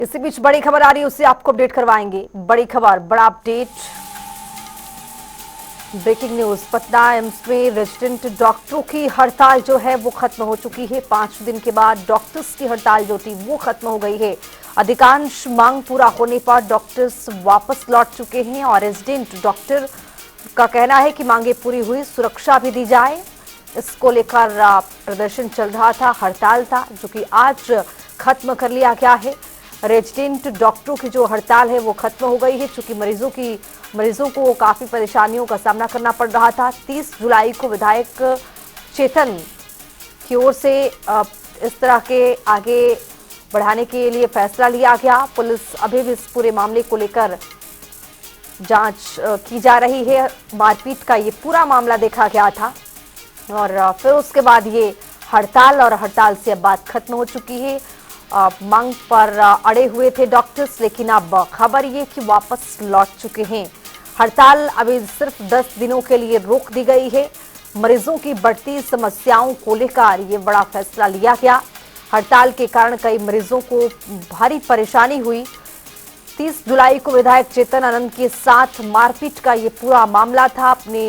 इसी बीच बड़ी खबर आ रही है, उससे आपको अपडेट करवाएंगे। बड़ी खबर, बड़ा update, breaking news. Patna AIIMS में रेजिडेंट डॉक्टरों की हड़ताल जो है वो खत्म हो चुकी है। 5 दिन के बाद डॉक्टर्स की हड़ताल जो थी वो खत्म हो गई है। अधिकांश मांग पूरा होने पर डॉक्टर्स वापस लौट चुके हैं और रेजिडेंट डॉक्टर का कहना है कि मांगे पूरी हुई, सुरक्षा भी दी जाए। इसको लेकर प्रदर्शन चल रहा था, हड़ताल था, जो कि आज खत्म कर लिया गया है। रेजिडेंट डॉक्टरों की जो हड़ताल है वो खत्म हो गई है, चूंकि मरीजों को काफी परेशानियों का सामना करना पड़ रहा था। 30 जुलाई को विधायक चेतन की ओर से इस तरह के आगे बढ़ाने के लिए फैसला लिया गया। पुलिस अभी भी इस पूरे मामले को लेकर जांच की जा रही है। मारपीट का ये पूरा मामला देखा गया था और फिर उसके बाद ये हड़ताल, और हड़ताल से अब बात खत्म हो चुकी है। मांग पर अड़े हुए थे डॉक्टर्स, लेकिन अब खबर ये कि वापस लौट चुके हैं। हड़ताल अभी सिर्फ 10 दिनों के लिए रोक दी गई है। मरीजों की बढ़ती समस्याओं को लेकर ये बड़ा फैसला लिया गया। हड़ताल के कारण कई मरीजों को भारी परेशानी हुई। 30 जुलाई को विधायक चेतन आनंद के साथ मारपीट का ये पूरा मामला था अपने,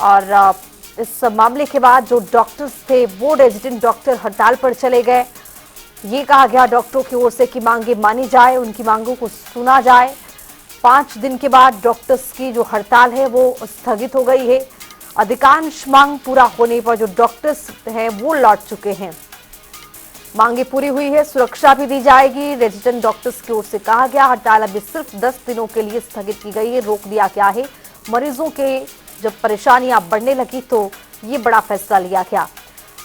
और इस मामले के बाद जो डॉक्टर्स थे वो रेजिडेंट डॉक्टर हड़ताल पर चले गए। ये कहा गया डॉक्टरों की ओर से कि मांगे मानी जाए, उनकी मांगों को सुना जाए। 5 दिन के बाद डॉक्टर्स की जो हड़ताल है वो स्थगित हो गई है। अधिकांश मांग पूरा होने पर जो डॉक्टर्स हैं वो लौट चुके हैं। मांगे पूरी हुई है, सुरक्षा भी दी जाएगी, रेजिडेंट डॉक्टर्स की ओर से कहा गया। हड़ताल अभी सिर्फ 10 दिनों के लिए स्थगित की गई है, रोक दिया गया है। मरीजों के जब परेशानियां बढ़ने लगी तो ये बड़ा फैसला लिया गया।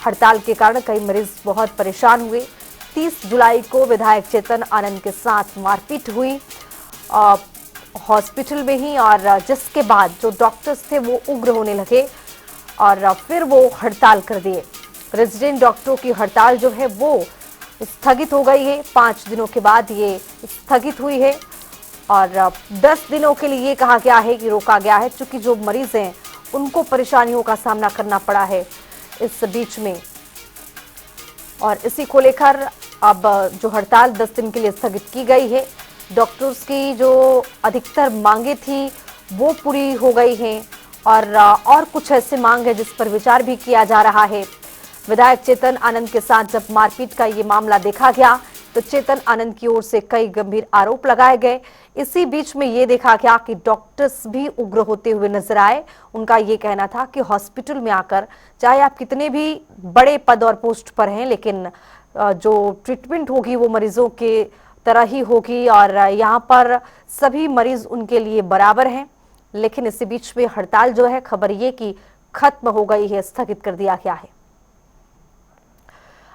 हड़ताल के कारण कई मरीज बहुत परेशान हुए। 30 जुलाई को विधायक चेतन आनंद के साथ मारपीट हुई हॉस्पिटल में ही, और जिसके बाद जो डॉक्टर्स थे वो उग्र होने लगे और फिर वो हड़ताल कर दिए। रेजिडेंट डॉक्टरों की हड़ताल जो है वो स्थगित हो गई है। 5 दिनों के बाद ये स्थगित हुई है और 10 दिनों के लिए ये कहा गया है कि रोका गया है, क्योंकि जो मरीज हैं उनको परेशानियों का सामना करना पड़ा है इस बीच में। और इसी को लेकर अब जो हड़ताल 10 दिन के लिए स्थगित की गई है। डॉक्टर्स की जो अधिकतर मांगे थी वो पूरी हो गई हैं और कुछ ऐसे मांग है जिस पर विचार भी किया जा रहा है। विधायक चेतन आनंद के साथ जब मारपीट का ये मामला देखा गया तो चेतन आनंद की ओर से कई गंभीर आरोप लगाए गए। इसी बीच में ये देखा गया कि डॉक्टर्स भी उग्र होते हुए नजर आए। उनका ये कहना था कि हॉस्पिटल में आकर चाहे आप कितने भी बड़े पद और पोस्ट पर हैं, लेकिन जो ट्रीटमेंट होगी वो मरीजों के तरह ही होगी और यहाँ पर सभी मरीज उनके लिए बराबर हैं। लेकिन इसी बीच में हड़ताल जो है, खबर ये कि खत्म हो गई है, स्थगित कर दिया गया है।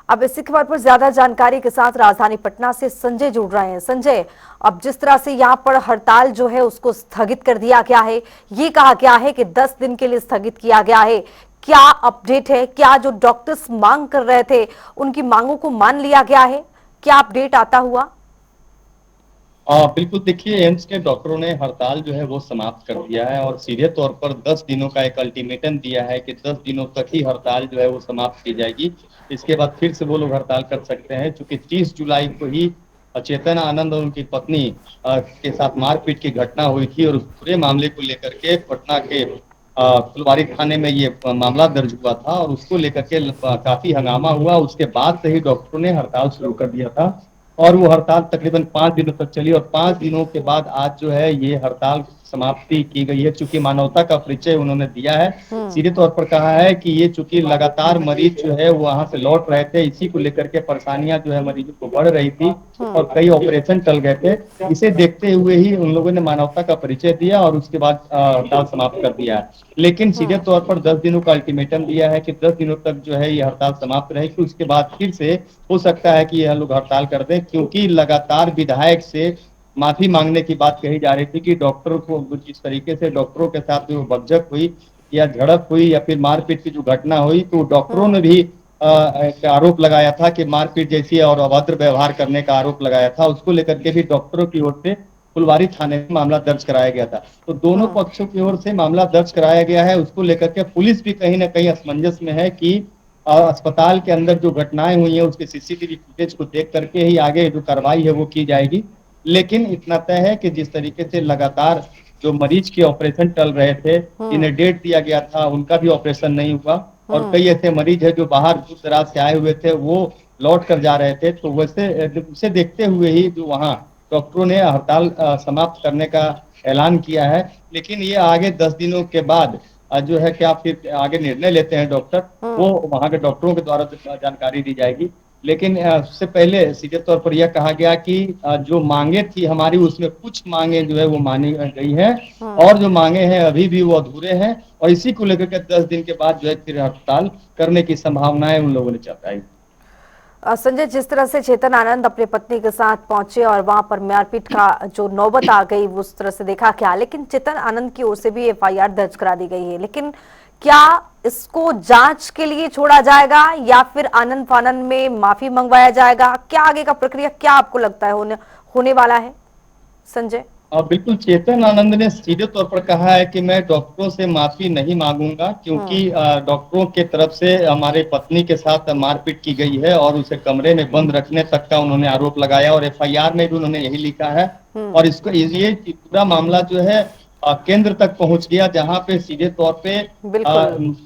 अब इसी खबर पर ज्यादा जानकारी के साथ राजधानी पटना से संजय जुड़ रहे हैं। संजय, अब जिस तरह से यहाँ पर हड़ताल जो है उसको स्थगित कर दिया गया है, ये कहा गया है कि 10 दिन के लिए स्थगित किया गया है, क्या अपडेट है? क्या जो डॉक्टर्स मांग कर रहे थे उनकी मांगों को मान लिया गया है? क्या अपडेट आता हुआ? बिल्कुल, देखिए एम्स के डॉक्टरों ने हड़ताल जो है वो समाप्त कर दिया है और सीधे तौर पर 10 दिनों का एक अल्टीमेटम दिया है कि 10 दिनों तक ही हड़ताल जो है वो समाप्त की जाएगी। इसके बाद फिर से वो लोग हड़ताल कर सकते हैं, चूंकि 30 जुलाई को ही चेतन आनंद और उनकी पत्नी के साथ मारपीट की घटना हुई थी और उस पूरे मामले को लेकर के पटना के फुलवारी थाने में ये मामला दर्ज हुआ था और उसको लेकर के काफी हंगामा हुआ। उसके बाद से ही डॉक्टरों ने हड़ताल शुरू कर दिया था और वो हड़ताल तकरीबन 5 दिनों तक चली और 5 दिनों के बाद आज जो है ये हड़ताल समाप्ति की गई है, चूंकि मानवता का परिचय उन्होंने दिया है। सीधे तौर पर कहा है कि ये चूंकि लगातार मरीज जो है वो वहां से लौट रहे थे, इसी को लेकर के परेशानियां जो है मरीजों को बढ़ रही थी और कई ऑपरेशन टल गए थे। इसे देखते हुए ही उन लोगों ने मानवता का परिचय दिया और उसके बाद हड़ताल समाप्त कर दिया है। लेकिन सीधे तौर पर 10 दिनों का अल्टीमेटम दिया है कि 10 दिनों तक जो है ये हड़ताल समाप्त रहेगी। उसके बाद फिर से हो सकता है कि यह लोग हड़ताल कर दें, क्योंकि लगातार विधायक से माफी मांगने की बात कही जा रही थी कि डॉक्टरों को जिस तरीके से डॉक्टरों के साथ जो बकझक हुई या झड़प हुई या फिर मारपीट की जो घटना हुई, तो डॉक्टरों ने भी एक आरोप लगाया था कि मारपीट जैसी और अभद्र व्यवहार करने का आरोप लगाया था। उसको लेकर के भी डॉक्टरों की ओर से फुलवारी थाने में मामला दर्ज कराया गया था। तो दोनों पक्षों की ओर से मामला दर्ज कराया गया है। उसको लेकर के पुलिस भी कहीं ना कहीं असमंजस में है कि अस्पताल के अंदर जो घटनाएं हुई हैं उसके सीसीटीवी फुटेज को देख करके ही आगे जो कार्रवाई है वो की जाएगी। लेकिन इतना तय है कि जिस तरीके से लगातार जो मरीज के ऑपरेशन चल रहे थे, जिन्हें डेट दिया गया था, उनका भी ऑपरेशन नहीं हुआ और कई ऐसे मरीज है जो बाहर दूर दराज से आए हुए थे, वो लौट कर जा रहे थे। तो वैसे उसे देखते हुए ही जो वहाँ डॉक्टरों ने हड़ताल समाप्त करने का ऐलान किया है। लेकिन ये आगे 10 दिनों के बाद जो है क्या फिर आगे निर्णय लेते हैं डॉक्टर, वो वहाँ के डॉक्टरों के द्वारा जानकारी दी जाएगी। लेकिन उससे पहले सीधे तौर पर यह कहा गया कि जो मांगे थी हमारी, उसमें कुछ मांगे जो है वो मानी गई है और जो मांगे हैं अभी भी वो अधूरे हैं, और इसी को लेकर के 10 दिन के बाद जो है फिर हड़ताल करने की संभावनाएं उन लोगों ने जताई। संजय, जिस तरह से चेतन आनंद अपनी पत्नी के साथ पहुंचे और वहां पर मारपीट का जो नौबत आ गई उस तरह से देखा क्या, लेकिन चेतन आनंद की ओर से भी एफआईआर दर्ज करा दी गई है, लेकिन क्या इसको जांच के लिए छोड़ा जाएगा या फिर आनंद फानन में माफी मंगवाया जाएगा? क्या आगे का प्रक्रिया, क्या आपको लगता है होने वाला है संजय? बिल्कुल, चेतन आनंद ने सीधे तौर पर कहा है कि मैं डॉक्टरों से माफी नहीं मांगूंगा, क्योंकि डॉक्टरों के तरफ से हमारे पत्नी के साथ मारपीट की गई है और उसे कमरे में बंद रखने तक का उन्होंने आरोप लगाया और एफआईआर में भी उन्होंने यही लिखा है। और इसको ये पूरा मामला जो है केंद्र तक पहुंच गया, जहां पे सीधे तौर पे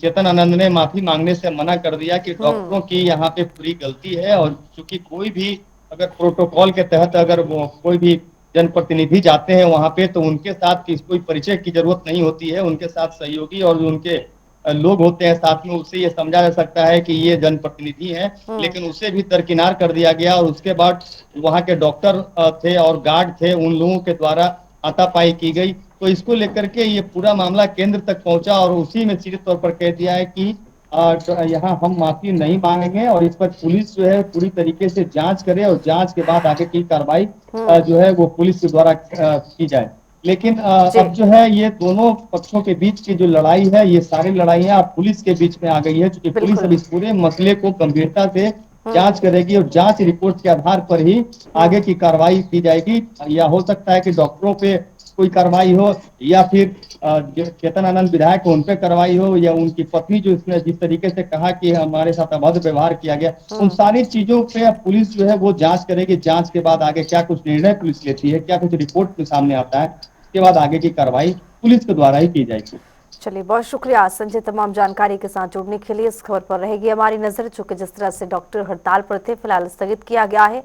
चेतन आनंद ने माफी मांगने से मना कर दिया कि डॉक्टरों की यहाँ पे पूरी गलती है, और चूंकि कोई भी अगर प्रोटोकॉल के तहत अगर वो कोई भी जनप्रतिनिधि जाते हैं वहां पे, तो उनके साथ कोई परिचय की जरूरत नहीं होती है। उनके साथ सहयोगी और जो उनके लोग होते हैं साथ में, उससे ये समझा जा सकता है कि ये जनप्रतिनिधि हैं। लेकिन उसे भी दरकिनार कर दिया गया और उसके बाद वहां के डॉक्टर थे और गार्ड थे, उन लोगों के द्वारा हाथापाई की गई। तो इसको लेकर के ये पूरा मामला केंद्र तक पहुंचा और उसी में सीधे तौर पर कह दिया है कि यहाँ हम माफी नहीं मांगेंगे और इस पर पुलिस जो है पूरी तरीके से जांच करे और जांच के बाद आगे की कार्रवाई जो है वो पुलिस के द्वारा की जाए। लेकिन अब जो है ये दोनों पक्षों के बीच की जो लड़ाई है, ये सारी लड़ाइयां अब पुलिस के बीच में आ गई है, क्योंकि पुलिस अब इस पूरे मसले को गंभीरता से जांच करेगी और जांच रिपोर्ट के आधार पर ही आगे की कार्रवाई की जाएगी। या हो सकता है कि डॉक्टरों पे कोई कार्रवाई हो, या फिर जो चेतन आनंद विधायक उन पे कार्रवाई हो, या उनकी पत्नी जो इसने जिस तरीके से कहा कि हमारे साथ अभद्र व्यवहार किया गया, उन सारी चीजों पे पुलिस जो है वो जांच करेगी। जांच के बाद आगे क्या कुछ निर्णय पुलिस लेती है, क्या कुछ रिपोर्ट के सामने आता है, उसके बाद आगे की कार्रवाई पुलिस के द्वारा ही की जाएगी। चलिए, बहुत शुक्रिया संजय तमाम जानकारी के साथ जुड़ने के लिए। इस खबर पर रहेगी हमारी नजर, चूंकि जिस तरह से डॉक्टर हड़ताल पर थे, फिलहाल स्थगित किया गया है।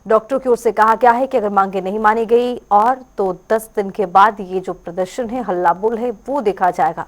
डॉक्टरों की ओर से कहा गया है कि अगर मांगे नहीं मानी गई और तो 10 दिन के बाद ये जो प्रदर्शन है, हल्ला बोल है, वो देखा जाएगा।